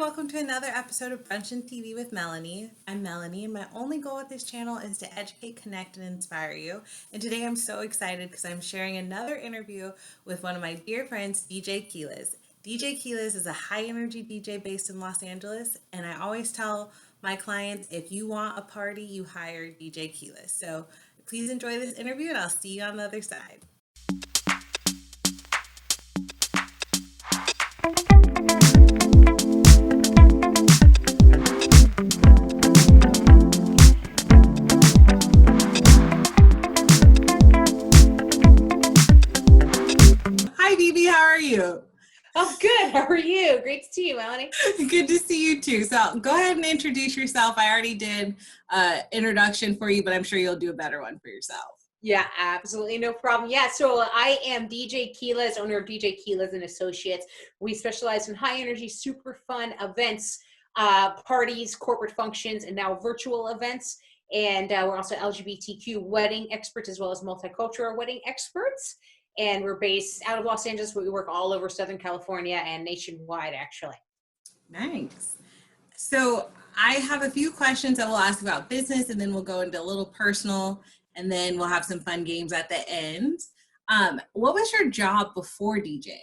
welcome to another episode of Bruncheon TV with Melanie. I'm Melanie, and my only goal with this channel is to educate, connect, and inspire you. And today I'm so excited because I'm sharing another interview with one of my dear friends, DJ Keelez. DJ Keelez is a high energy DJ based in Los Angeles, and I always tell my clients if you want a party, you hire DJ Keelez. So please enjoy this interview, and I'll see you on the other side. Hi, BB. How are you? Oh, good. How are you? Great to see you, Melanie. Good to see you too. So go ahead and introduce yourself. I already did introduction for you, but I'm sure you'll do a better one for yourself. Yeah, absolutely. No problem. Yeah, so I am DJ Keelez, owner of DJ Keelez and Associates. We specialize in high energy, super fun events, parties, corporate functions, and now virtual events. And we're also LGBTQ wedding experts as well as multicultural wedding experts. And we're based out of Los Angeles, but we work all over Southern California and nationwide, actually. Nice. So I have a few questions that we'll ask about business, and then we'll go into a little personal, and then we'll have some fun games at the end. What was your job before DJing?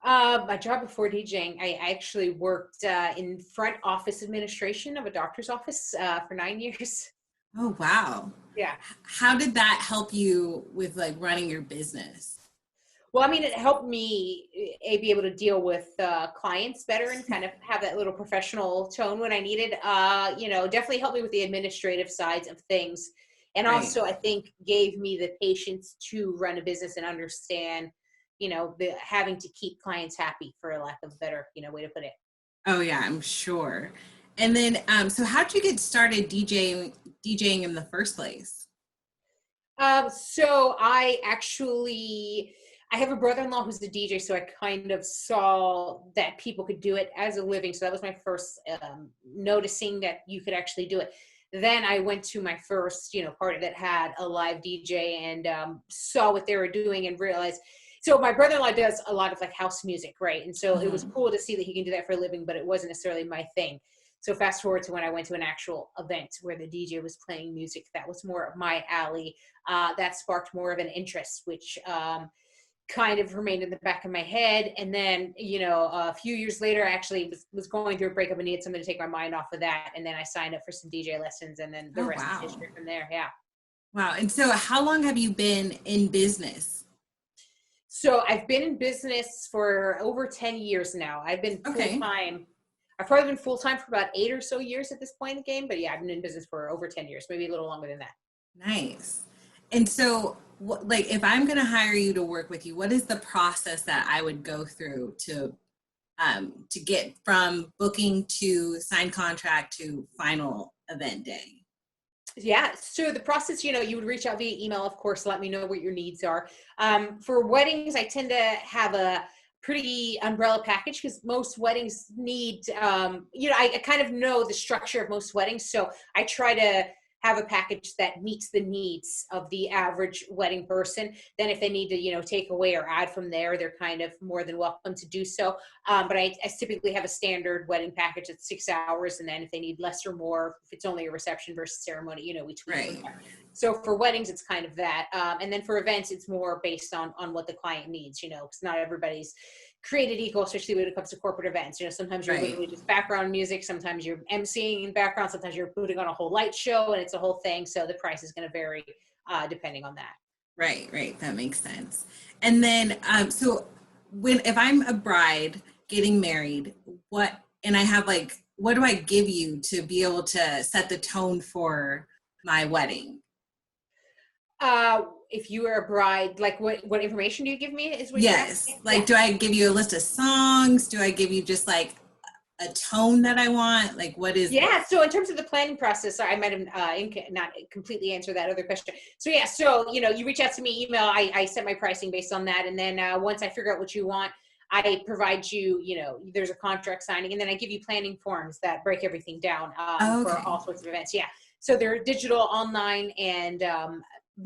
My job before DJing, I actually worked in front office administration of a doctor's office for 9 years. Oh, wow. Yeah. How did that help you with like running your business? Well, I mean, it helped me be able to deal with clients better and kind of have that little professional tone when I needed. Definitely helped me with the administrative sides of things. And also, I think gave me the patience to run a business and understand, having to keep clients happy, for a lack of a better, way to put it. Oh, yeah, I'm sure. And then, so how'd you get started DJing in the first place? So I have a brother-in-law who's a DJ, so I kind of saw that people could do it as a living. So that was my first noticing that you could actually do it. Then I went to my first, party that had a live DJ and saw what they were doing and realized. So my brother-in-law does a lot of like house music, right? And so it was cool to see that he can do that for a living, but it wasn't necessarily my thing. So fast forward to when I went to an actual event where the DJ was playing music that was more of my alley. That sparked more of an interest, which kind of remained in the back of my head. And then, a few years later, I actually was going through a breakup and needed something to take my mind off of that. And then I signed up for some DJ lessons, and then the rest is history from there. Yeah. Wow. And so how long have you been in business? So I've been in business for over 10 years now. I've been full-time. I've probably been full-time for about 8 or so years at this point in the game. But yeah, I've been in business for over 10 years, maybe a little longer than that. Nice. And so if I'm going to hire you to work with you, what is the process that I would go through to get from booking to sign contract to final event day? Yeah. So the process, you would reach out via email, of course, let me know what your needs are. For weddings, I tend to have a pretty umbrella package because most weddings need, I kind of know the structure of most weddings. So I try to have a package that meets the needs of the average wedding person. Then if they need to, take away or add from there, they're kind of more than welcome to do so. But I typically have a standard wedding package at 6 hours. And then if they need less or more, if it's only a reception versus ceremony, we tweak it. So for weddings, it's kind of that. And then for events, it's more based on what the client needs, because not everybody's created equal, especially when it comes to corporate events. Sometimes you're literally just background music, sometimes you're emceeing in background, sometimes you're putting on a whole light show, and it's a whole thing. So the price is going to vary depending on that. Right. That makes sense. And then, so if I'm a bride getting married, what do I give you to be able to set the tone for my wedding? If you are a bride, like what information do you give me is what yes. Do I give you a list of songs? Do I give you just like a tone that I want? Like what is So in terms of the planning process, I might have not completely answered that other question. So you reach out to me, email, I set my pricing based on that. And then once I figure out what you want, I provide you, there's a contract signing, and then I give you planning forms that break everything down for all sorts of events. Yeah. So they're digital, online, and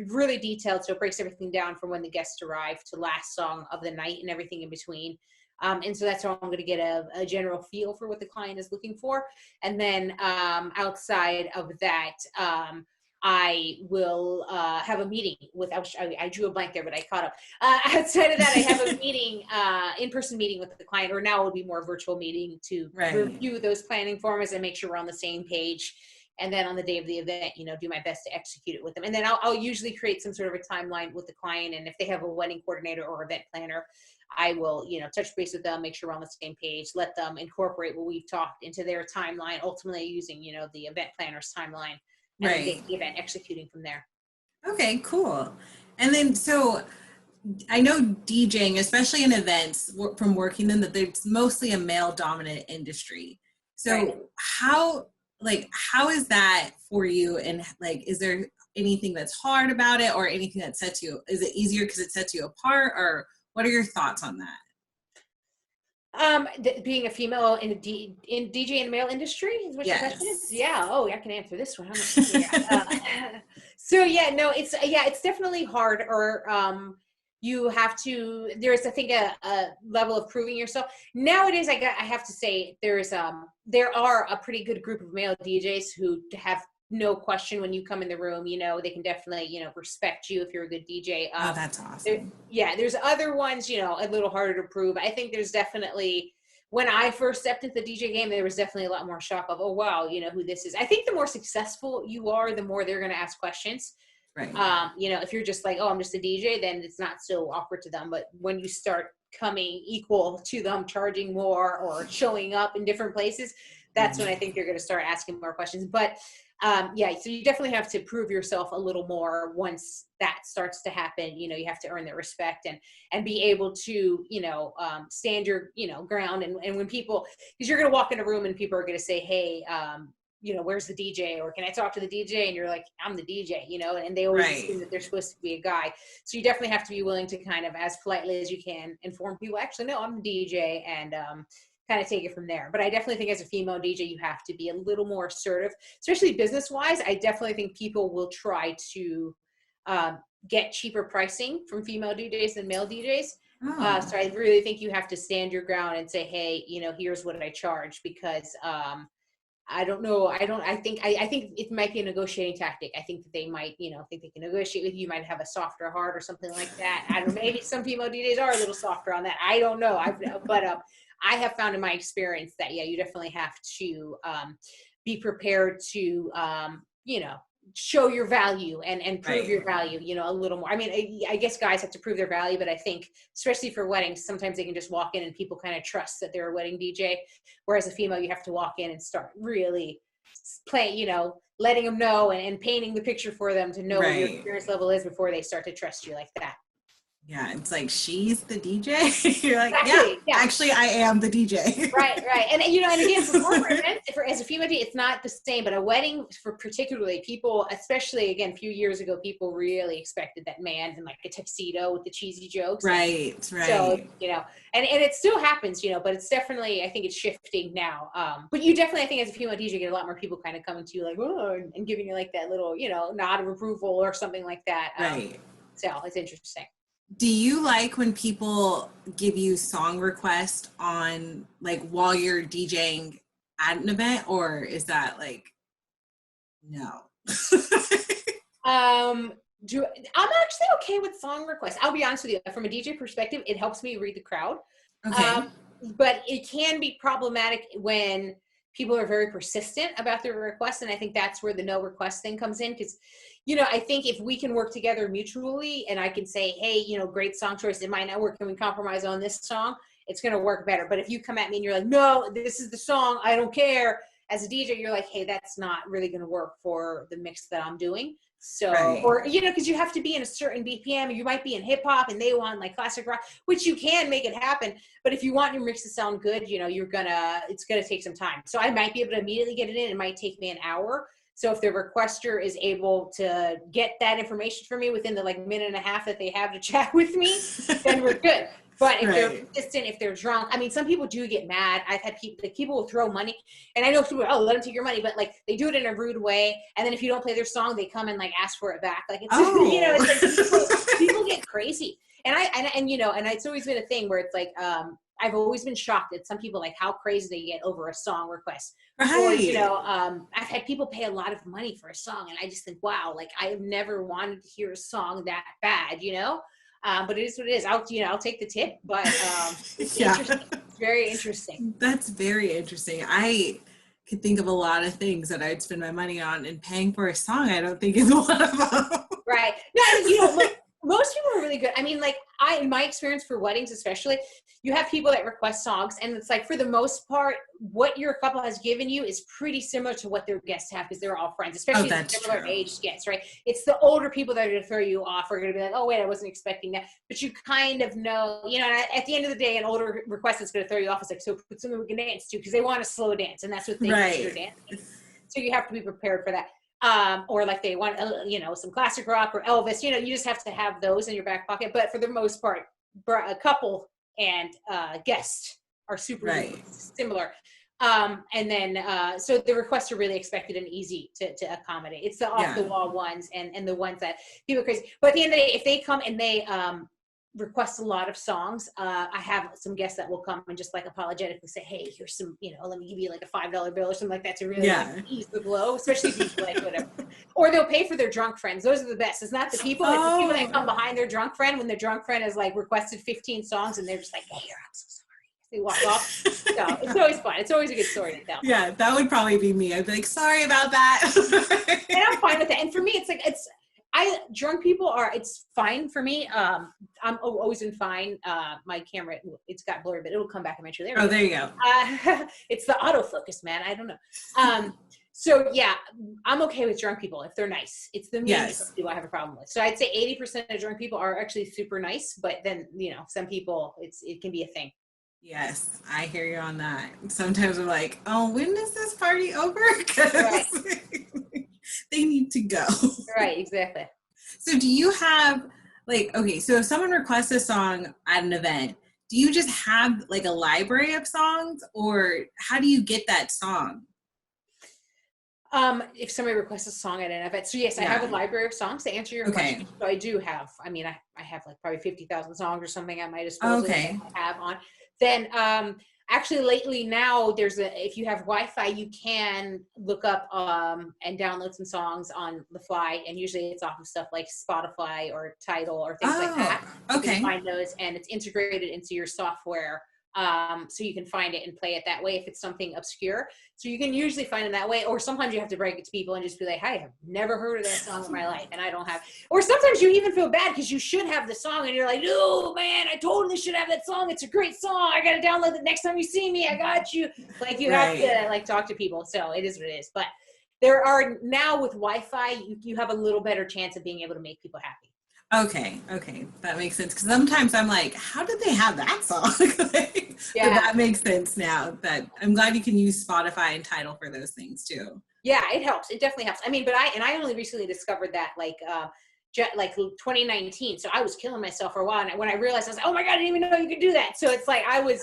really detailed. So it breaks everything down from when the guests arrive to last song of the night and everything in between. And so that's how I'm going to get a general feel for what the client is looking for. And then outside of that, I will have a meeting with, I drew a blank there, but I caught up. Outside of that, I have a meeting, in-person meeting with the client, or now it will be more virtual meeting to review those planning formats and make sure we're on the same page. And then on the day of the event, do my best to execute it with them. And then I'll usually create some sort of a timeline with the client. And if they have a wedding coordinator or event planner, I will, touch base with them, make sure we're on the same page, let them incorporate what we've talked into their timeline, ultimately using, the event planner's timeline. And then get the event executing from there. Okay, cool. And then, so I know DJing, especially in events, from working in that, it's mostly a male dominant industry. So how is that for you? And like, is there anything that's hard about it, or anything that is it easier because it sets you apart, or what are your thoughts on that? Being a female in DJ in the male industry is what your question is? Yeah. Oh, I can answer this one. So yeah, no, it's definitely hard, or you have to, there's, I think, a level of proving yourself. Nowadays, I have to say, there are a pretty good group of male DJs who have no question when you come in the room, they can definitely, respect you if you're a good DJ. Oh, that's awesome. There's other ones, a little harder to prove. I think there's definitely, when I first stepped into the DJ game, there was definitely a lot more shock of, oh, wow, who this is. I think the more successful you are, the more they're going to ask questions. Right. If you're just like, oh, I'm just a DJ, then it's not so awkward to them. But when you start coming equal to them, charging more or showing up in different places, that's when I think they're going to start asking more questions. But so you definitely have to prove yourself a little more once that starts to happen. You have to earn their respect and be able to, stand your, ground. And when people, because you're going to walk in a room and people are going to say, hey, where's the DJ? Or can I talk to the DJ? And you're like, I'm the DJ, and they always assume that they're supposed to be a guy. So you definitely have to be willing to kind of, as politely as you can, inform people, actually, no, I'm the DJ, and kind of take it from there. But I definitely think as a female DJ, you have to be a little more assertive, especially business-wise. I definitely think people will try to get cheaper pricing from female DJs than male DJs. So I really think you have to stand your ground and say, hey, here's what I charge, because I don't know. I think it might be a negotiating tactic. I think that they might, think they can negotiate with you. You might have a softer heart or something like that. I don't know. Maybe some female DJs are a little softer on that. I don't know. But I have found in my experience that, you definitely have to be prepared to, show your value and prove your value, a little more. I mean, I guess guys have to prove their value, but I think especially for weddings, sometimes they can just walk in and people kind of trust that they're a wedding DJ. Whereas a female, you have to walk in and start really playing, letting them know and painting the picture for them to know what your experience level is before they start to trust you like that. Yeah, it's like, she's the DJ. You're like, yeah, actually, I am the DJ. Right. And, and again, for corporate events, as a female DJ, it's not the same, but a wedding, for particularly people, especially, again, a few years ago, people really expected that man in like a tuxedo with the cheesy jokes. Right. So, and it still happens, but it's definitely, I think it's shifting now. But you definitely, I think as a female DJ, get a lot more people kind of coming to you like, oh, and giving you like that little, nod of approval or something like that. So it's interesting. Do you like when people give you song requests on, like, while you're DJing at an event, or is that like, no? I'm actually okay with song requests. I'll be honest with you. From a DJ perspective, it helps me read the crowd. Okay. But it can be problematic when people are very persistent about their requests. And I think that's where the no request thing comes in. Because, I think if we can work together mutually and I can say, hey, great song choice, it might not work. Can we compromise on this song? It's going to work better. But if you come at me and you're like, no, this is the song, I don't care. As a DJ, you're like, hey, that's not really going to work for the mix that I'm doing. So, or, because you have to be in a certain BPM, you might be in hip hop and they want like classic rock, which you can make it happen. But if you want your mix to sound good, it's going to take some time. So I might be able to immediately get it in. It might take me an hour. So if the requester is able to get that information for me within the like minute and a half that they have to chat with me, then we're good. But if they're persistent, if they're drunk, I mean, some people do get mad. I've had people will throw money, and I know people, let them take your money, but like they do it in a rude way. And then if you don't play their song, they come and like ask for it back. Like it's, it's like people get crazy. And it's always been a thing where it's like, I've always been shocked at some people, like how crazy they get over a song request. Right. Or, you know, I've had people pay a lot of money for a song, and I just think, wow, like I've never wanted to hear a song that bad, you know? But it is what it is. I'll take the tip, but it's interesting. It's very interesting. That's very interesting. I could think of a lot of things that I'd spend my money on, and paying for a song I don't think is one of them. Right. No, you know, look, most people are really good. I mean, like in my experience for weddings, especially, you have people that request songs, and it's like, for the most part, what your couple has given you is pretty similar to what their guests have, because they're all friends, especially the similar age guests, right? It's the older people that are going to throw you off, are going to be like, oh, wait, I wasn't expecting that. But you kind of know, you know, at the end of the day, an older request is going to throw you off. It's like, so put something we can dance to, because they want a slow dance, and that's what they consider dancing. So you have to be prepared for that. Or like they want, you know, some classic rock or Elvis, you know, you just have to have those in your back pocket. But for the most part, a couple and guest are super similar. And then, so the requests are really expected and easy to accommodate. It's the off the wall ones and the ones that people are crazy. But at the end of the day, if they come and they request a lot of songs, I have some guests that will come and just like apologetically say, hey, here's some, you know, let me give you like a $5 bill or something like that to really like, ease the blow, especially if you like whatever. Or they'll pay for their drunk friends. Those are the best. It's not the people, it's the people that come behind their drunk friend when the drunk friend has like requested 15 songs and they're just like, hey, I'm so sorry. They walk off. So it's always fun. It's always a good story to tell. Yeah, that would probably be me. I'd be like, sorry about that. And I'm fine with it. And for me, it's like, drunk people are, it's fine for me. I'm always been fine. My camera, it's got blurry, but it'll come back eventually. There you go. It's the autofocus, man. I don't know. So yeah, I'm okay with drunk people if they're nice. It's the mean people I have a problem with. So I'd say 80% of drunk people are actually super nice, but then, you know, some people, it can be a thing. Yes, I hear you on that. Sometimes I'm like, oh, when is this party over? Right. They need to go. Right, exactly. So do you have, like, okay, so if someone requests a song at an event, do you just have like a library of songs, or how do you get that song? If somebody requests a song at an event, so yes, I have a library of songs to answer your question. So I do have, I mean, I have like probably 50,000 songs or something at my disposal that I have on. Then, actually lately now if you have Wi-Fi, you can look up, and download some songs on the fly. And usually it's off of stuff like Spotify or Tidal or things like that. You can find those, and it's integrated into your software. So you can find it and play it that way if it's something obscure. So you can usually find it that way, or sometimes you have to break it to people and just be like, hey, I've never heard of that song in my life, and I don't have. Or sometimes you even feel bad because you should have the song and you're like, no, man, I totally should have that song. It's a great song. I got to download it next time you see me. I got you. Like you have to like talk to people. So it is what it is. But there are now with Wi-Fi, you have a little better chance of being able to make people happy. Okay, that makes sense. Because sometimes I'm like, how did they have that song? But that makes sense now. That I'm glad you can use Spotify and Tidal for those things too. Yeah, it helps. It definitely helps. I mean, but I only recently discovered that like 2019. So I was killing myself for a while, and when I realized, I was like, oh my god, I didn't even know you could do that. So it's like I was,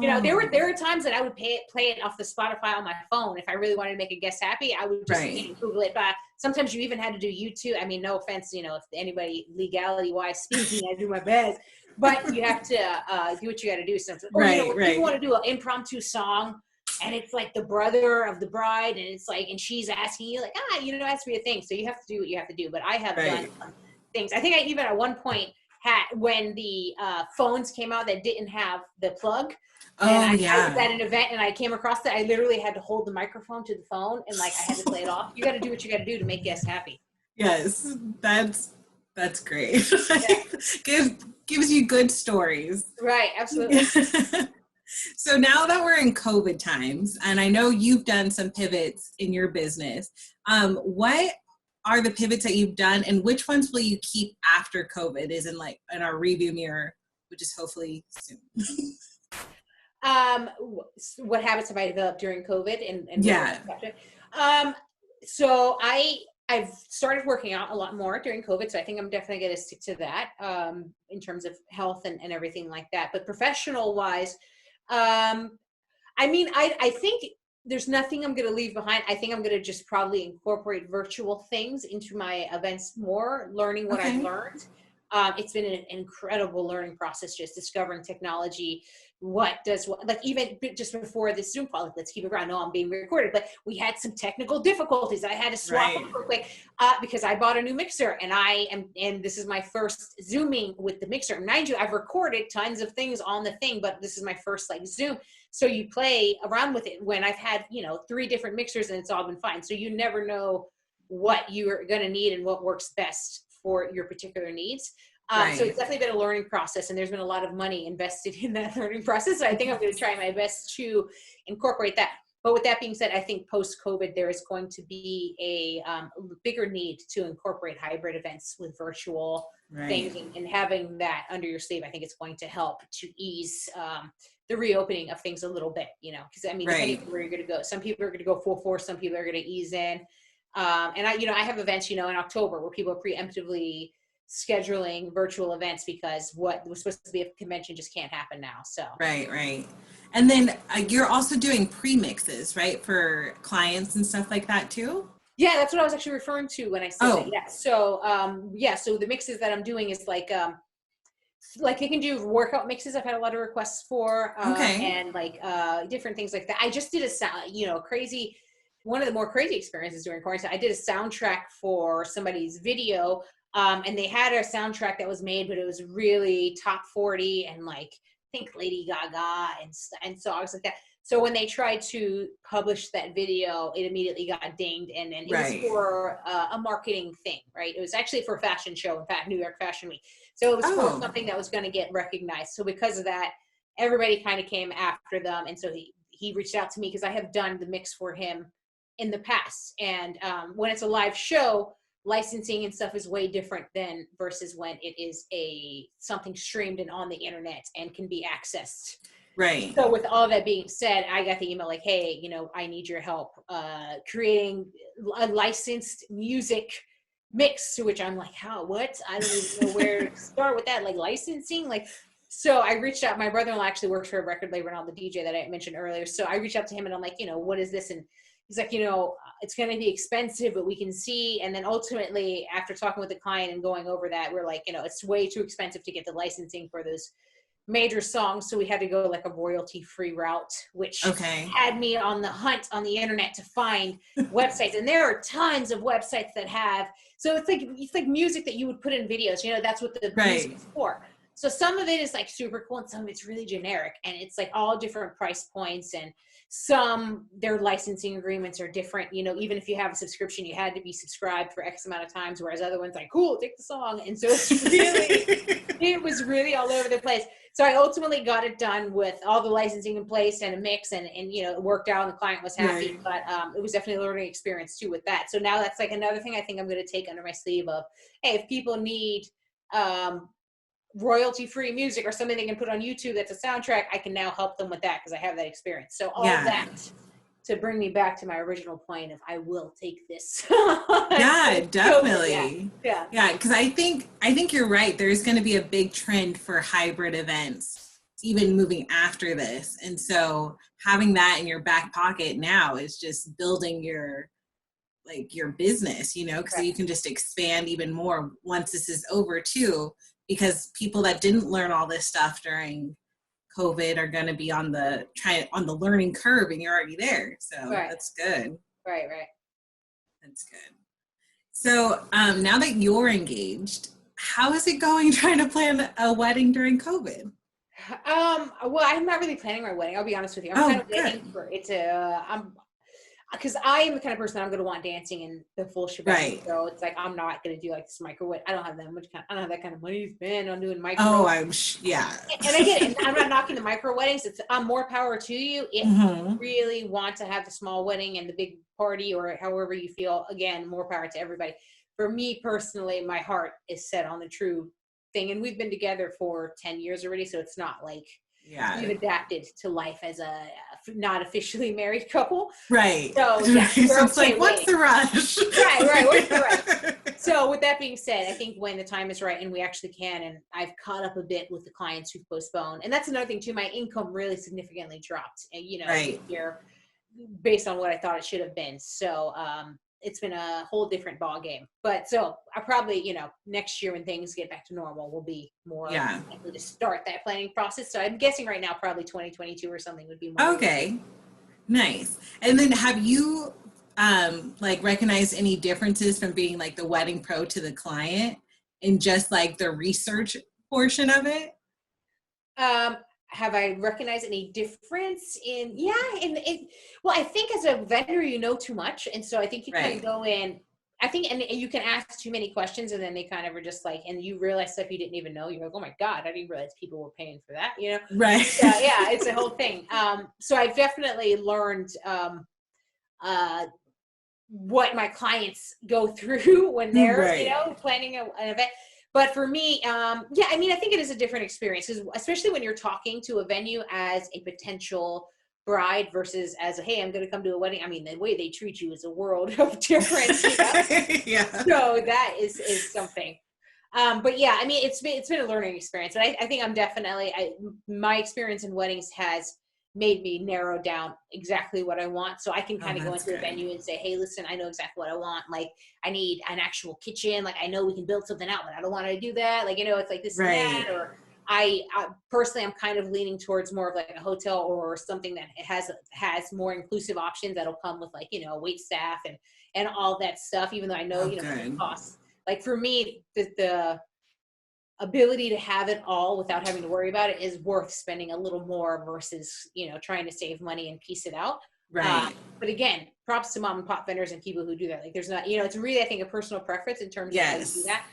you know, there were times that I would play it off the Spotify on my phone if I really wanted to make a guest happy. I would just Google it. But sometimes you even had to do YouTube. I mean, no offense, you know, if anybody legality wise speaking, I do my best. But you have to do what you got to do sometimes. Or, you know, if you want to do an impromptu song, and it's like the brother of the bride, and it's like, and she's asking you like, you know, that's be a thing. So you have to do what you have to do. But I have done things. I think I even at one point had, when the phones came out that didn't have the plug. I was at an event and I came across that. I literally had to hold the microphone to the phone and like I had to play it off. You got to do what you got to do to make guests happy. Yes, that's great. Gives you good stories. Right, absolutely. So now that we're in COVID times, and I know you've done some pivots in your business, what are the pivots that you've done, and which ones will you keep after COVID? Is in our review mirror, which is hopefully soon. What habits have I developed during COVID? So I've started working out a lot more during COVID, so I think I'm definitely going to stick to that in terms of health and everything like that. But professional wise, I mean, I think there's nothing I'm going to leave behind. I think I'm going to just probably incorporate virtual things into my events more, learning what I've learned. It's been an incredible learning process, just discovering technology like even just before this Zoom call, like, let's keep it around. No, I'm being recorded, but we had some technical difficulties. I had to swap Right. real quick because I bought a new mixer, and this is my first Zooming with the mixer. And mind you, I've recorded tons of things on the thing, but this is my first like Zoom. So you play around with it when I've had, 3 different mixers and it's all been fine. So you never know what you're going to need and what works best for your particular needs. So it's definitely been a learning process, and there's been a lot of money invested in that learning process. So I think I'm going to try my best to incorporate that. But with that being said, I think post-COVID, there is going to be a bigger need to incorporate hybrid events with virtual things, and having that under your sleeve, I think it's going to help to ease the reopening of things a little bit, because I mean, depending on where you're going to go, some people are going to go full force, some people are going to ease in. And I have events, in October where people are preemptively scheduling virtual events because what was supposed to be a convention just can't happen now. So Right. And then you're also doing premixes, right, for clients and stuff like that too? Yeah, that's what I was actually referring to when I said that. Yeah. So so the mixes that I'm doing is like they can do workout mixes. I've had a lot of requests for and like different things like that. I just did a one of the more crazy experiences during quarantine. I did a soundtrack for somebody's video. And they had a soundtrack that was made, but it was really top 40 and like I think Lady Gaga and songs like that. So when they tried to publish that video, it immediately got dinged, and it was for a marketing thing, right? It was actually for a fashion show, in fact, New York Fashion Week. So it was for something that was going to get recognized. So because of that, everybody kind of came after them, and so he reached out to me because I have done the mix for him in the past, and when it's a live show, licensing and stuff is way different than versus when it is something streamed and on the internet and can be accessed. Right. So with all that being said, I got the email like, hey, I need your help creating a licensed music mix, to which I'm like, what? I don't even know where to start with that, like licensing, like. So I reached out. My brother-in-law actually works for a record label and all the DJ that I mentioned earlier. So I reached out to him and I'm like, what is this? And he's like, it's going to be expensive, but we can see. And then ultimately, after talking with the client and going over that, we're like, it's way too expensive to get the licensing for those major songs. So we had to go like a royalty-free route, which had me on the hunt on the internet to find websites. And there are tons of websites that have. So it's like music that you would put in videos. That's what the music is for. So some of it is like super cool and some of it's really generic, and it's like all different price points, and their licensing agreements are different. Even if you have a subscription, you had to be subscribed for X amount of times, whereas other ones like, cool, take the song. And so it was really all over the place. So I ultimately got it done with all the licensing in place and a mix, and it worked out and the client was happy. But it was definitely a learning experience too with that. So now that's like another thing I think I'm going to take under my sleeve of, hey, if people need royalty-free music or something they can put on YouTube that's a soundtrack, I can now help them with that because I have that experience. So all that to bring me back to my original point of I will take this. Definitely. Yeah, because I think you're right. There's going to be a big trend for hybrid events, even moving after this. And so having that in your back pocket now is just building your business, because you can just expand even more once this is over too. Because people that didn't learn all this stuff during COVID are going to be on the learning curve, and you're already there. So that's good. Right. That's good. So now that you're engaged, how is it going trying to plan a wedding during COVID? Well, I'm not really planning my wedding. I'll be honest with you. I'm kind of waiting for it to. Because I am the kind of person that I'm going to want dancing and the full shebang. So it's like I'm not going to do like this microwave. I don't have that much. I don't have that kind of money to spend on doing micro. Oh, And I get it. I'm not knocking the micro weddings. It's more power to you if you really want to have the small wedding and the big party, or however you feel. Again, more power to everybody. For me personally, my heart is set on the true thing, and we've been together for 10 years already. So it's not like. We've adapted to life as a not officially married couple. Right. So it's like, what's the rush? Right. What's the rush? So with that being said, I think when the time is right and we actually can, and I've caught up a bit with the clients who've postponed. And that's another thing too, my income really significantly dropped, and here based on what I thought it should have been. So it's been a whole different ball game. But so I probably, you know, next year when things get back to normal, we'll be more likely to start that planning process. So I'm guessing right now, probably 2022 or something would be more. Okay. Nice. And then have you like recognized any differences from being like the wedding pro to the client in just like the research portion of it? Have I recognized any difference in, well, I think as a vendor, you know too much. And so I think you kind of go in, I think, and you can ask too many questions and then they kind of are just like, and you realize stuff you didn't even know. You're like, oh my God, I didn't realize people were paying for that, you know? Right. Yeah, it's a whole thing. So I've definitely learned, what my clients go through when they're, you know, planning an event. But for me, I mean, I think it is a different experience, because especially when you're talking to a venue as a potential bride versus as a, hey, I'm going to come to a wedding. I mean, the way they treat you is a world of difference. You know? So that is something. But yeah, I mean, it's been a learning experience. But I think I'm definitely, my experience in weddings has made me narrow down exactly what I want. So I can kind of go into a venue and say, hey, listen, I know exactly what I want. Like, I need an actual kitchen. Like, I know we can build something out, but I don't want to do that. Like, you know, it's like this and that. Or I personally, I'm kind of leaning towards more of like a hotel or something that has more inclusive options that'll come with, like, you know, wait staff and all that stuff, even though I know, you know, it costs. Like for me, the ability to have it all without having to worry about it is worth spending a little more versus, you know, trying to save money and piece it out. But again, props to mom and pop vendors and people who do that. Like there's not, you know, it's really, I think, a personal preference in terms of how you do that.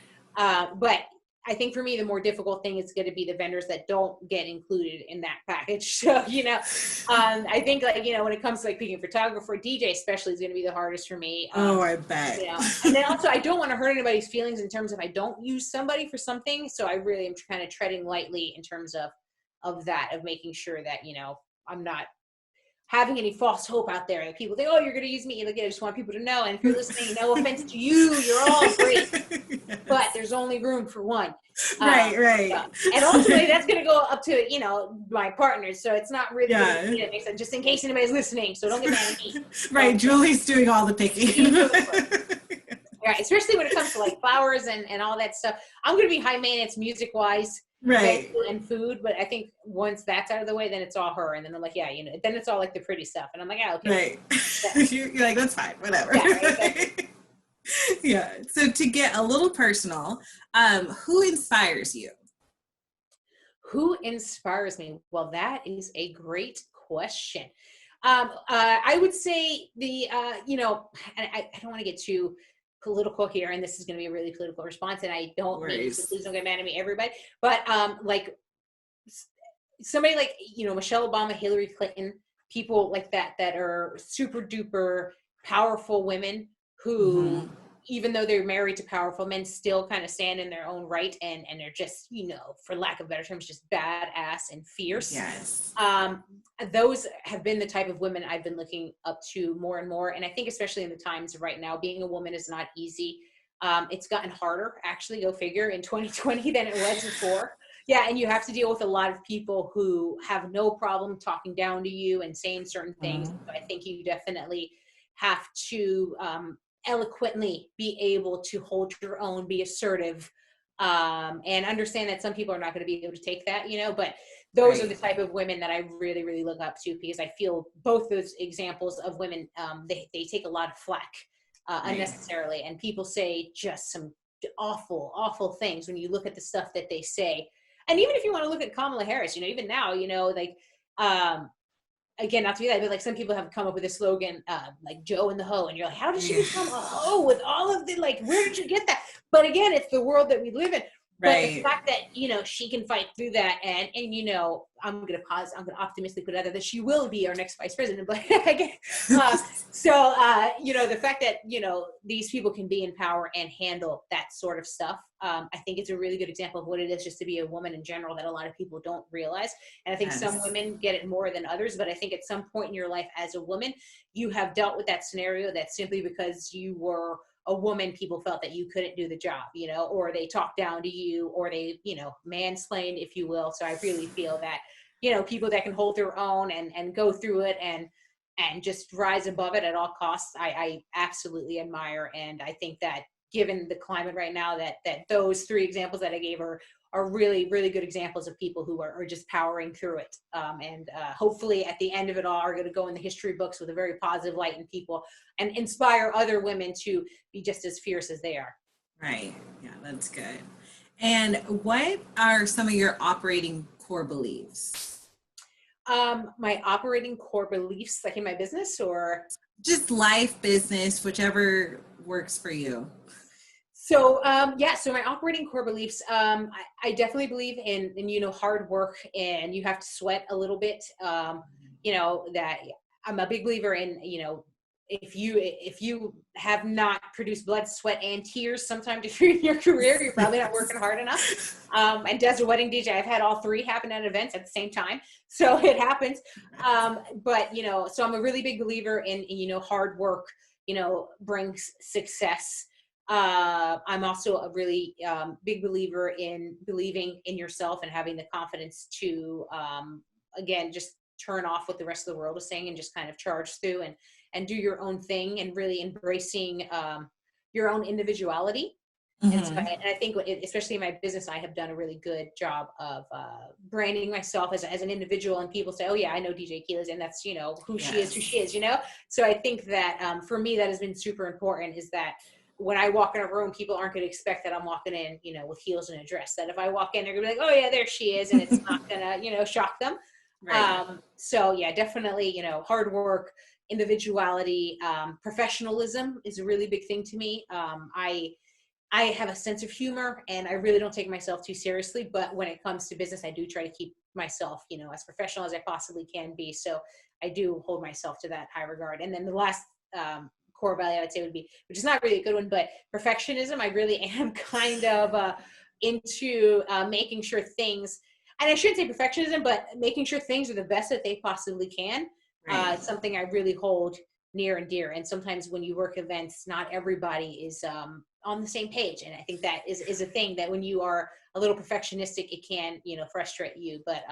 But I think for me, the more difficult thing is going to be the vendors that don't get included in that package. So, you know, I think, like, you know, when it comes to like picking a photographer, DJ especially is going to be the hardest for me. I bet. You know? And then also, I don't want to hurt anybody's feelings in terms of I don't use somebody for something. So I really am kind of treading lightly in terms of that, of making sure that, you know, I'm not having any false hope out there. Like people think, oh, you're going to use me. Like, I just want people to know. And if you're listening, no offense to you, you're all great, but there's only room for one. Right. So, and ultimately that's going to go up to, you know, my partners. So it's not really, you know, just in case anybody's listening. So don't get mad at me. Right. Julie's doing all the picking. Right. Especially when it comes to like flowers and all that stuff. I'm going to be high maintenance music wise. And food, but I think once that's out of the way, then it's all her. And then I'm like, yeah, you know, then it's all like the pretty stuff. And I'm like, yeah, okay. You're like, that's fine, whatever. Yeah. So to get a little personal, who inspires you? Who inspires me? Well, that is a great question. I would say you know, and I don't want to get too political here, and this is going to be a really political response, and I don't mean to, please don't get mad at me, everybody, but like somebody like, you know, Michelle Obama, Hillary Clinton, people like that are super duper powerful women who, even though they're married to powerful men, still kind of stand in their own right, and they're just, you know, for lack of better terms, just badass and fierce. Those have been the type of women I've been looking up to more and more. And I think especially in the times right now, being a woman is not easy. It's gotten harder, actually, go figure, in 2020 than it was before. Yeah, and you have to deal with a lot of people who have no problem talking down to you and saying certain things. So I think you definitely have to eloquently be able to hold your own, be assertive, and understand that some people are not going to be able to take that, you know, but those are the type of women that I really, really look up to, because I feel both those examples of women, they take a lot of flack unnecessarily, and people say just some awful, awful things when you look at the stuff that they say. And even if you want to look at Kamala Harris, you know, even now, you know, like, again, not to be that, but like some people have come up with a slogan, like Joe and the Hoe, and you're like, how did she become a hoe with all of the, like, where did you get that? But again, it's the world that we live in. But the fact that, you know, she can fight through that, and you know, I'm going to optimistically put it out there that she will be our next vice president. But you know, the fact that, you know, these people can be in power and handle that sort of stuff, I think it's a really good example of what it is just to be a woman in general that a lot of people don't realize. And I think some women get it more than others, but I think at some point in your life as a woman, you have dealt with that scenario that simply because you were a woman, people felt that you couldn't do the job, you know, or they talked down to you, or they, you know, mansplained, if you will. So I really feel that, you know, people that can hold their own and go through it and and just rise above it at all costs, I absolutely admire. And I think that given the climate right now, that those three examples that I gave are really, really good examples of people who are just powering through it. And hopefully at the end of it all are going to go in the history books with a very positive light in people and inspire other women to be just as fierce as they are. Right. Yeah, that's good. And what are some of your operating core beliefs? My operating core beliefs, like in my business, or just life, business, whichever works for you. So, so my operating core beliefs, I definitely believe in, hard work, and you have to sweat a little bit. That I'm a big believer in, if you have not produced blood, sweat, and tears sometime in your career, you're probably not working hard enough. And as a wedding DJ, I've had all three happen at events at the same time. So it happens. So I'm a really big believer in hard work, brings success. I'm also a really big believer in believing in yourself and having the confidence to, again, just turn off what the rest of the world is saying and just kind of charge through and do your own thing, and really embracing your own individuality. Mm-hmm. And I think, especially in my business, I have done a really good job of branding myself as an individual, and people say, oh yeah, I know DJ Keelez, and that's, who she is, So I think that for me, that has been super important, is that when I walk in a room, people aren't going to expect that I'm walking in, with heels and a dress. That if I walk in, they're going to be like, oh yeah, there she is. And it's not going to, shock them. Right. So yeah, definitely, hard work, individuality, professionalism is a really big thing to me. I have a sense of humor, and I really don't take myself too seriously, but when it comes to business, I do try to keep myself, as professional as I possibly can be. So I do hold myself to that high regard. And then the last, core value I would say would be, which is not really a good one, but perfectionism. I really am kind of into making sure things, and I shouldn't say perfectionism, but making sure things are the best that they possibly can. Right. It's something I really hold near and dear. And sometimes when you work events, not everybody is on the same page. And I think that is a thing that when you are a little perfectionistic, it can, frustrate you. But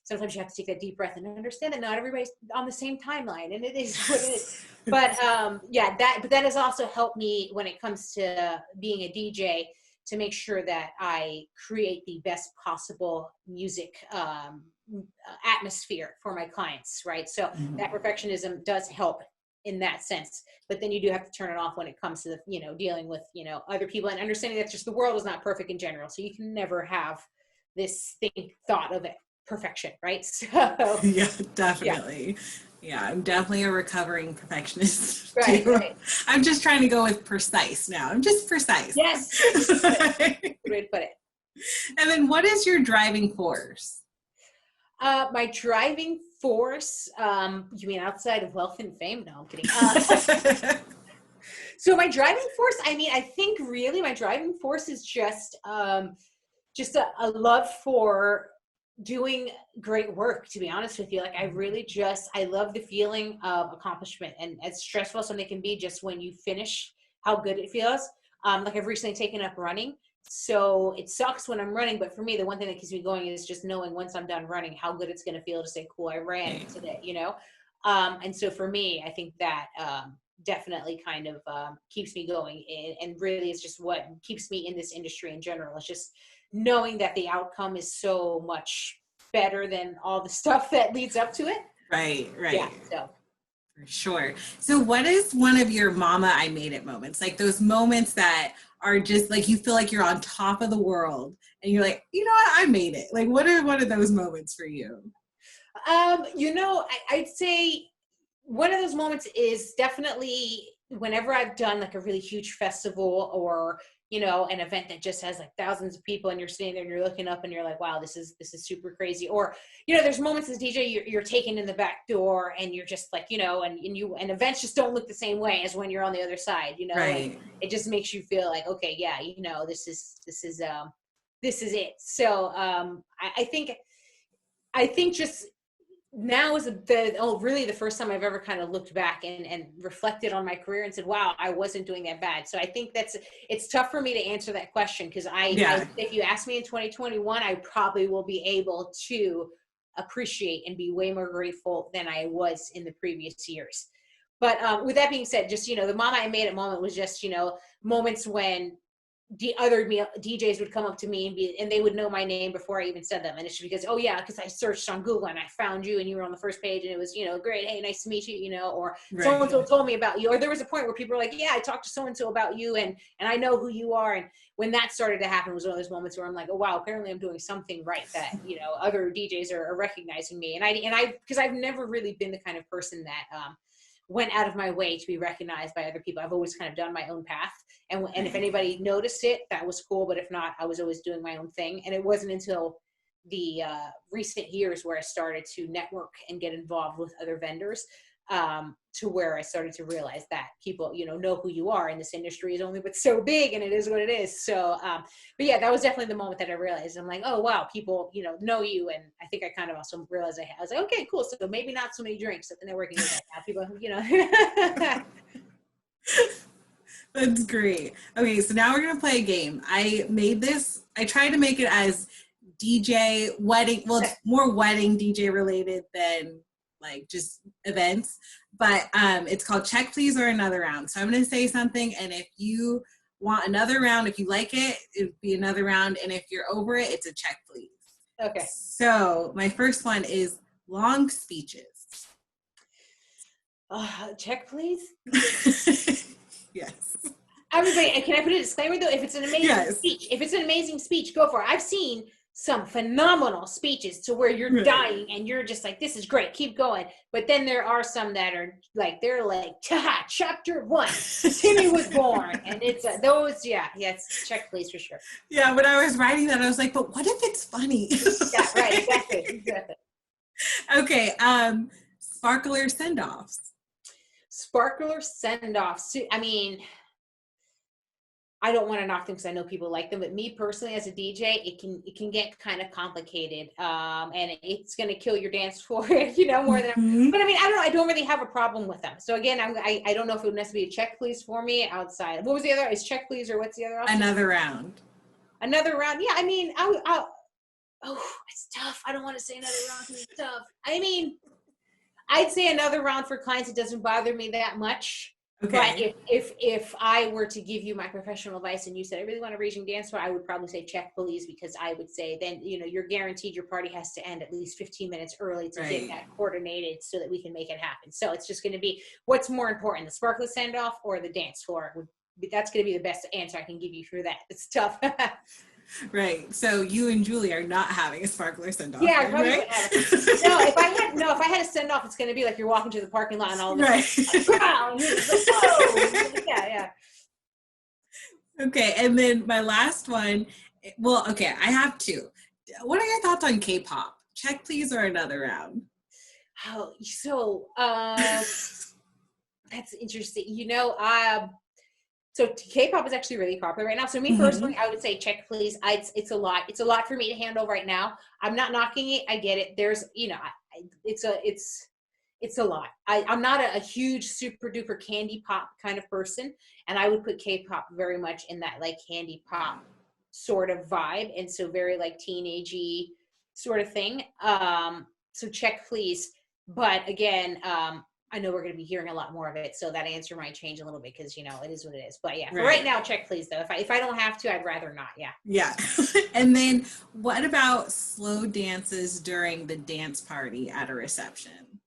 sometimes you have to take that deep breath and understand that not everybody's on the same timeline, and it is what it is. But that has also helped me when it comes to being a DJ, to make sure that I create the best possible music atmosphere for my clients, right? So that perfectionism does help in that sense, but then you do have to turn it off when it comes to the, dealing with, other people, and understanding that just the world is not perfect in general. So you can never have this thought of it perfection, right? So yeah, definitely. Yeah, I'm definitely a recovering perfectionist. Right, too. right. I'm just trying to go with precise now. I'm just precise. Yes. Good way to put it. And then what is your driving force? My driving force, you mean outside of wealth and fame? No, I'm kidding. So my driving force, I think really my driving force is just a love for doing great work, to be honest with you. Like I love the feeling of accomplishment, and as stressful as something can be, just when you finish, how good it feels. Like I've recently taken up running. So it sucks when I'm running, but for me, the one thing that keeps me going is just knowing once I'm done running, how good it's going to feel to say, cool, I ran today, And so for me, I think that definitely kind of keeps me going, and really is just what keeps me in this industry in general. It's just knowing that the outcome is so much better than all the stuff that leads up to it. Right. Yeah, so. For sure. So what is one of your mama I made it moments? Like those moments that are just like, you feel like you're on top of the world and you're like, you know what, I made it. Like what are one of those moments for you? I'd say one of those moments is definitely whenever I've done like a really huge festival, or an event that just has like thousands of people, and you're sitting there and you're looking up and you're like, wow, this is super crazy. Or, there's moments as DJ, you're taken in the back door and you're just like, and events just don't look the same way as when you're on the other side, Right. And it just makes you feel like, okay, yeah, this is it. So, I think just now is really the first time I've ever kind of looked back and reflected on my career and said, wow, I wasn't doing that bad. So I think it's tough for me to answer that question, because if you ask me in 2021, I probably will be able to appreciate and be way more grateful than I was in the previous years. But with that being said, just, the Mama I Made It moment was just, moments when the other DJs would come up to me and they would know my name before I even said them. And it's because, oh yeah, because I searched on Google and I found you and you were on the first page and it was, great. Hey, nice to meet you, or so-and-so told me about you. Or there was a point where people were like, yeah, I talked to so-and-so about you and I know who you are. And when that started to happen, it was one of those moments where I'm like, oh wow, apparently I'm doing something right that, other DJs are recognizing me. And because I've never really been the kind of person that, went out of my way to be recognized by other people. I've always kind of done my own path. And if anybody noticed it, that was cool. But if not, I was always doing my own thing. And it wasn't until the recent years where I started to network and get involved with other vendors, to where I started to realize that people, know who you are in this industry is only but so big, and it is what it is. So, but yeah, that was definitely the moment that I realized. I'm like, oh wow, people, know you. And I think I kind of also realized I was like, okay, cool. So maybe not so many drinks at the networking event. Now people, That's great. Okay, so now we're gonna play a game. I made this. I tried to make it as DJ wedding. Well, it's more wedding DJ related than like just events, but it's called Check Please or Another Round. So I'm going to say something, and if you want another round, if you like it, it'd be another round, and if you're over it, it's a check please. Okay. So my first one is long speeches. Check please. Yes. Everybody, can I put a disclaimer though? If it's an amazing speech, go for it. I've seen some phenomenal speeches to where you're dying and you're just like, this is great, keep going. But then there are some that are like, chapter 1, Timmy was born. And it's those, it's check please for sure. Yeah, when I was writing that, I was like, but what if it's funny? Yeah, right, exactly. Okay, sparkler send-offs. Sparkler send-offs. I mean, I don't want to knock them because I know people like them, but me personally as a DJ, it can get kind of complicated, and it's going to kill your dance floor, more than. But I mean, I don't know. I don't really have a problem with them. So again, I don't know if it would necessarily be a check please for me outside. What was the other? Is check please or what's the other option? Another round. Another round. Yeah, I mean, it's tough. I don't want to say another round because it's tough. I mean, I'd say another round for clients. It doesn't bother me that much. Okay. But if I were to give you my professional advice and you said, I really want a raging dance floor, I would probably say check please, because I would say then, you're guaranteed your party has to end at least 15 minutes early to get that coordinated so that we can make it happen. So it's just going to be, what's more important, the sparkler send off or the dance floor? That's going to be the best answer I can give you for that. It's tough. Right. So you and Julie are not having a sparkler send off. Yeah, I probably would have it. No, if I had a send off, it's going to be like you're walking to the parking lot and all this. Like, yeah. Okay, and then my last one. Well, okay, I have two. What are your thoughts on K-pop? Check please or another round? Oh, so that's interesting. So K-pop is actually really popular right now. So me personally, I would say check please. It's a lot. It's a lot for me to handle right now. I'm not knocking it. I get it. There's, it's a lot. I'm not a huge super duper candy pop kind of person. And I would put K-pop very much in that like candy pop sort of vibe. And so very like teenagey sort of thing. So check please. But again, I know we're going to be hearing a lot more of it, so that answer might change a little bit because, it is what it is. But yeah, for right now, check please, though. If I don't have to, I'd rather not, yeah. Yeah. And then what about slow dances during the dance party at a reception?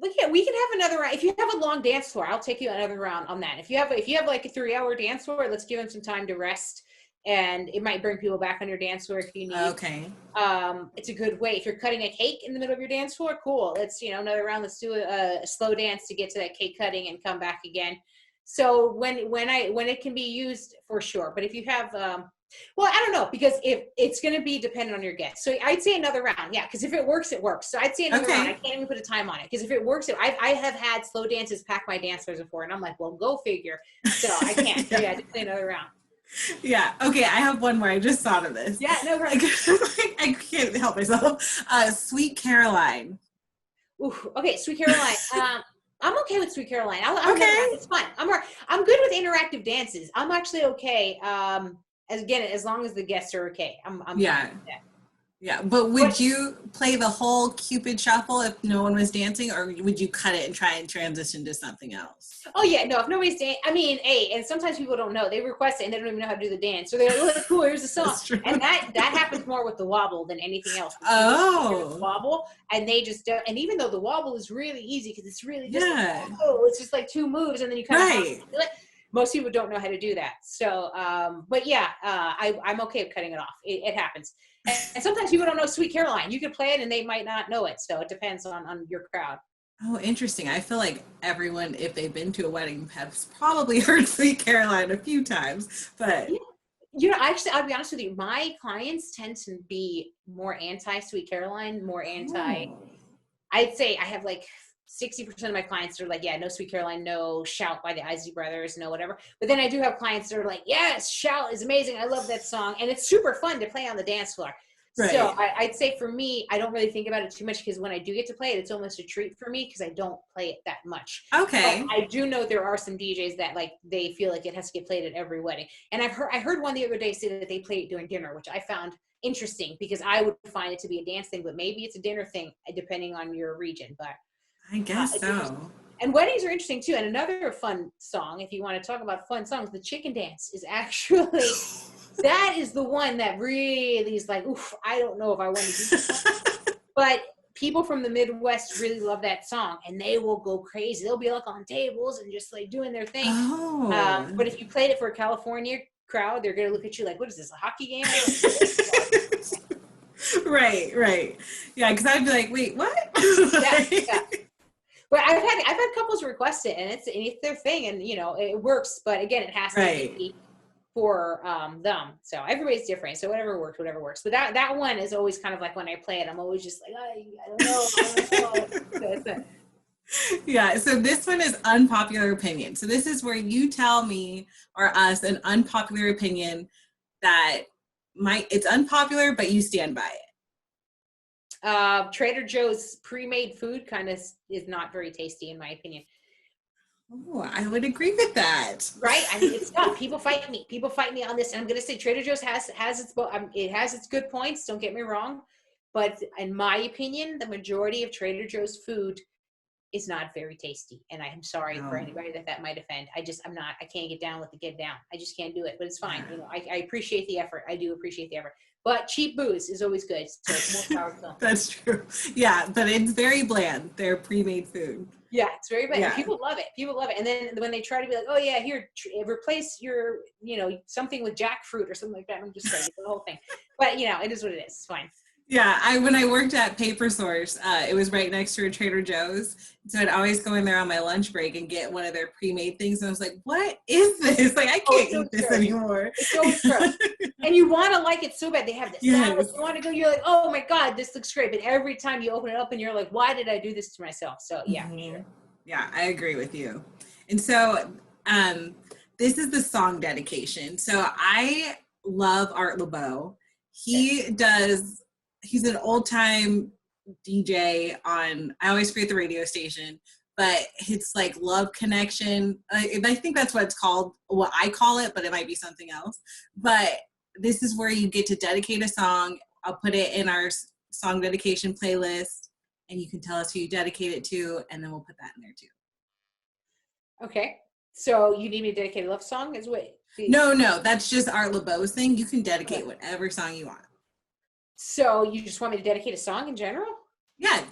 We can have another round. If you have a long dance floor, I'll take you another round on that. If you have like a 3-hour dance floor, let's give them some time to rest. And it might bring people back on your dance floor if you need. Okay. It's a good way. If you're cutting a cake in the middle of your dance floor, cool. Let's, another round. Let's do a slow dance to get to that cake cutting and come back again. So when it can be used, for sure. But if you have, well, I don't know, because if it's going to be dependent on your guests. So I'd say another round. Yeah. Because if it works, it works. So I'd say another round. I can't even put a time on it. Because if it works, I have had slow dances pack my dance floors before. And I'm like, well, go figure. So I can't. Yeah, just say another round. Yeah. Okay. I have one more. I just thought of this. Yeah. No problem. I can't help myself. Sweet Caroline. Ooh, okay. Sweet Caroline. I'm okay with Sweet Caroline. Okay. It's fun. I'm good with interactive dances. I'm actually okay. As long as the guests are okay. I'm yeah. fine with that. Yeah, but would But you play the whole Cupid shuffle if no one was dancing, or would you cut it and try and transition to something else? oh yeah, no, if nobody's dancing, I mean, hey, and sometimes people don't know. They request it and they don't even know how to do the dance. So they're like, oh, cool, here's a song. That's true. And that happens more with the wobble than anything else. When people hear the Oh, wobble and they just don't, and even though the wobble is really easy because it's really just yeah, like, oh, it's just like 2 moves and then you kind of right. do it. Most people don't know how to do that. So, but yeah, I'm okay with cutting it off. It happens. And sometimes people don't know Sweet Caroline. You can play it and they might not know it. So it depends on your crowd. Oh, interesting. I feel like everyone, if they've been to a wedding, has probably heard Sweet Caroline a few times, but. Yeah. You know, actually, I'll be honest with you. My clients tend to be more anti Sweet Caroline, more anti. Oh. I'd say I have like 60% of my clients are like, yeah, no Sweet Caroline, no Shout by the Isley Brothers, no whatever. But then I do have clients that are like, yes, Shout is amazing. I love that song. And it's super fun to play on the dance floor. Right. So I'd say for me, I don't really think about it too much because when I do get to play it, it's almost a treat for me because I don't play it that much. Okay. But I do know there are some DJs that like they feel like it has to get played at every wedding. And I heard one the other day say that they play it during dinner, which I found interesting because I would find it to be a dance thing, but maybe it's a dinner thing depending on your region. But I guess so. and weddings are interesting too. And another fun song, if you want to talk about fun songs, the chicken dance is actually that is the one that really is like, oof, I don't know if I want to do this. But people from the Midwest really love that song and they will go crazy. They'll be like on tables and just like doing their thing. Oh. But if you played it for a California crowd, they're going to look at you like, what is this, a hockey game? Right. Yeah, because I'd be like, wait, what? Yeah. But I've had couples request it, and it's their thing, and you know it works. But again, it has to be for them. So everybody's different. So whatever works. But that one is always kind of like when I play it, I'm always just like, I don't know. So yeah. So this one is unpopular opinion. So this is where you tell me or us an unpopular opinion that it's unpopular, but you stand by it. Trader Joe's pre-made food kind of is not very tasty in my opinion. Oh, I would agree with that. Right? I mean, it's tough. People fight me on this, and I'm going to say Trader Joe's has its good points. Don't get me wrong, but in my opinion, the majority of Trader Joe's food is not very tasty, and I am sorry for anybody that might offend. I can't get down with the get down. I just can't do it, but it's fine. You know, I appreciate the effort. I do appreciate the effort. But cheap booze is always good, so it's more powerful. That's true. Yeah, but it's very bland. They're pre-made food. Yeah, it's very bad. Yeah. People love it. And then when they try to be like, oh yeah, here, replace your, something with jackfruit or something like that. I'm just saying the whole thing. But it is what it is. It's fine. Yeah, when I worked at Paper Source, it was right next to a Trader Joe's. So I'd always go in there on my lunch break and get one of their pre-made things. And I was like, what is this? Like, I can't eat this anymore. It's so true. And you want to like it so bad. They have the salads. You want to go, you're like, oh my God, this looks great. But every time you open it up and you're like, why did I do this to myself? So yeah, sure. Yeah, I agree with you. And so this is the song dedication. So I love Art LeBeau. He's an old time DJ on, I always forget the radio station, but it's like Love Connection. I think that's what it's called, what I call it, but it might be something else. But this is where you get to dedicate a song. I'll put it in our song dedication playlist and you can tell us who you dedicate it to, and then we'll put that in there too. Okay. So you need me to dedicate a love song as well? No, that's just Art LeBeau's thing. You can dedicate whatever song you want. So you just want me to dedicate a song in general? Yeah.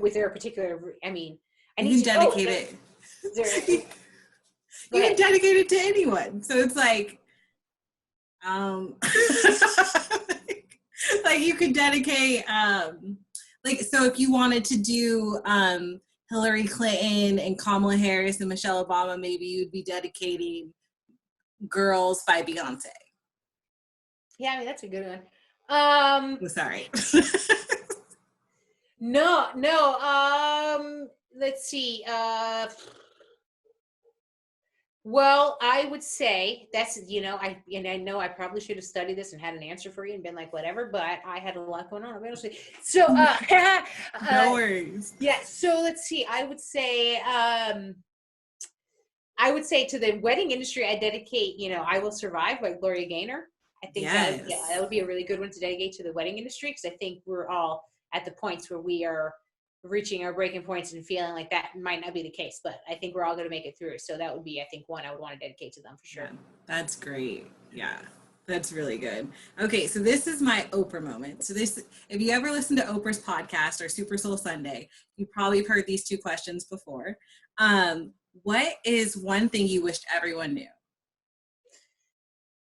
With their particular, I mean, you can dedicate it. You can dedicate it to anyone. So it's like, like you could dedicate, so if you wanted to do Hillary Clinton and Kamala Harris and Michelle Obama, maybe you'd be dedicating Girls by Beyonce. Yeah, I mean, that's a good one. Sorry. No. Let's see. Well, I would say that's, I know I probably should have studied this and had an answer for you and been like, whatever, but I had a lot going on. So, no worries. Yeah. So let's see. I would say to the wedding industry, I dedicate, I Will Survive by Gloria Gaynor. I think Yes. that would be a really good one to dedicate to the wedding industry, because I think we're all at the points where we are reaching our breaking points and feeling like that might not be the case, but I think we're all going to make it through. So that would be, I think, one I would want to dedicate to them for sure. Yeah, that's great. Yeah, that's really good. Okay, so this is my Oprah moment. So this, if you ever listen to Oprah's podcast or Super Soul Sunday, you probably have heard these two questions before. What is one thing you wished everyone knew?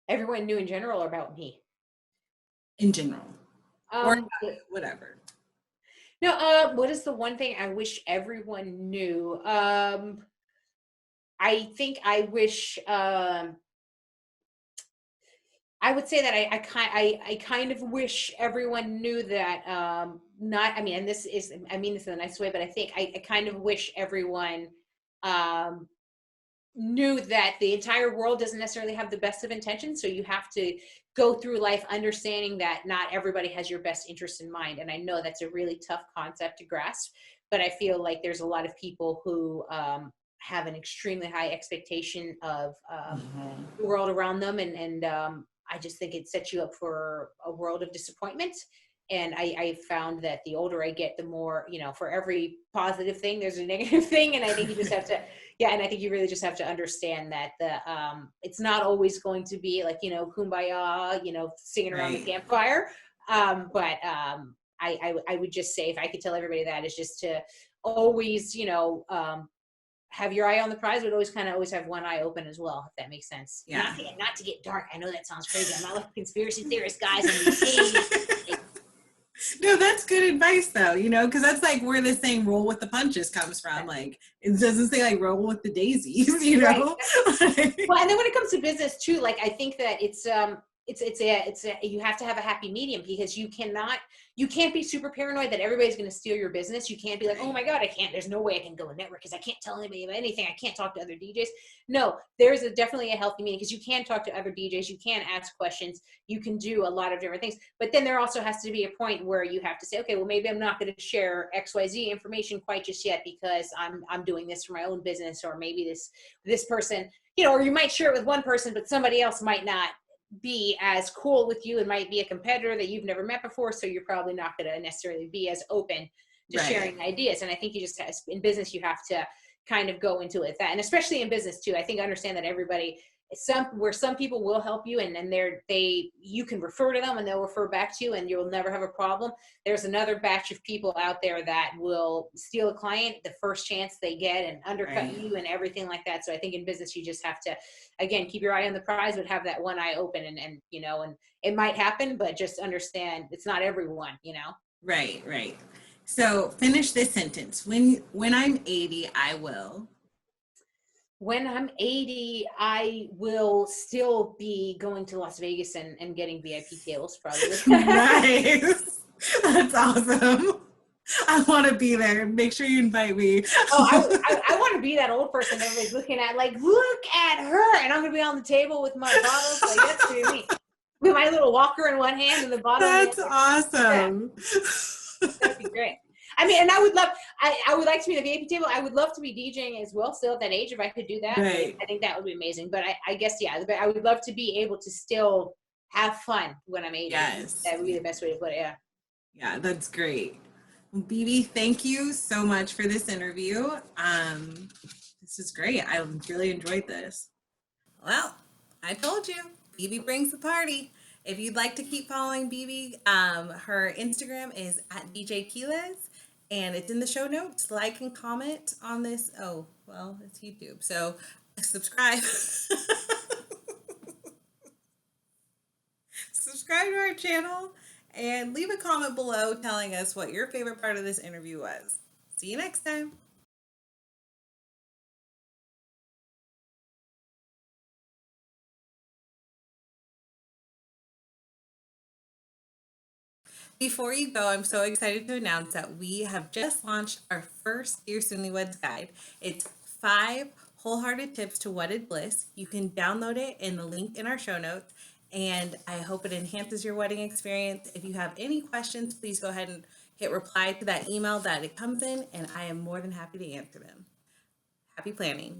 Everyone knew in general or about me? In general, or Um, whatever. no, what is the one thing I wish everyone knew? I think I wish, I would say that I kind of wish everyone knew that, not, I mean, and this is, I mean this in a nice way, but I think I kind of wish everyone, um, knew that the entire world doesn't necessarily have the best of intentions. So you have to go through life understanding that not everybody has your best interest in mind. And I know that's a really tough concept to grasp, but I feel like there's a lot of people who, have an extremely high expectation of, the world around them, and I just think it sets you up for a world of disappointment. And I found that the older I get, the more, for every positive thing there's a negative thing, and I think you just have to, yeah, and I think you really just have to understand that it's not always going to be like, kumbaya, singing around the Right. campfire. I would just say, if I could tell everybody, that is just to always, have your eye on the prize, but always have one eye open as well, if that makes sense. Yeah. Not to get dark. I know that sounds crazy. I'm not like a conspiracy theorist, guys. I'm just saying, No, that's good advice though, because that's like where the saying roll with the punches comes from. Like, it doesn't say like roll with the daisies, right. Like, Well, and then when it comes to business too, like, I think that you have to have a happy medium, because you can't be super paranoid that everybody's going to steal your business. You can't be like, oh my God, there's no way I can go and network because I can't tell anybody about anything. I can't talk to other DJs. No, there's definitely a healthy medium, because you can talk to other DJs. You can ask questions. You can do a lot of different things. But then there also has to be a point where you have to say, okay, well, maybe I'm not going to share XYZ information quite just yet, because I'm doing this for my own business, or maybe this person, or you might share it with one person, but somebody else might not be as cool with you and might be a competitor that you've never met before. So you're probably not going to necessarily be as open to sharing ideas. And I think in business, you have to kind of go into it that, and especially in business too, I think understand that some people will help you, and then you can refer to them and they'll refer back to you, and you'll never have a problem. There's another batch of people out there that will steal a client the first chance they get and undercut you and everything like that. So I think in business, you just have to, again, keep your eye on the prize, but have that one eye open, and it might happen, but just understand it's not everyone. Right. So finish this sentence. When I'm 80, I will. When I'm 80, I will still be going to Las Vegas and getting VIP tables, probably. Nice. That's awesome. I want to be there. Make sure you invite me. Oh, I want to be that old person everybody's looking at, like, look at her. And I'm going to be on the table with my bottles. Like, that's going to be me. With my little walker in one hand and the bottle That's in the other. awesome. Yeah. That'd be great. I mean, and I would like to be the VIP table. I would love to be DJing as well, still at that age, if I could do that. Right. I think that would be amazing. But I guess, yeah, I would love to be able to still have fun when I'm 80. Yes. That would be the best way to put it, yeah. Yeah, that's great. Well, BB, thank you so much for this interview. This is great. I really enjoyed this. Well, I told you, BB brings the party. If you'd like to keep following BB, her Instagram is at DJ Keelez, and it's in the show notes. Like and comment on this. Oh, well, it's YouTube, so subscribe. Subscribe to our channel and leave a comment below telling us what your favorite part of this interview was. See you next time. Before you go, I'm so excited to announce that we have just launched our first Dear Newlyweds Guide. It's 5 wholehearted tips to wedded bliss. You can download it in the link in our show notes, and I hope it enhances your wedding experience. If you have any questions, please go ahead and hit reply to that email that it comes in, and I am more than happy to answer them. Happy planning.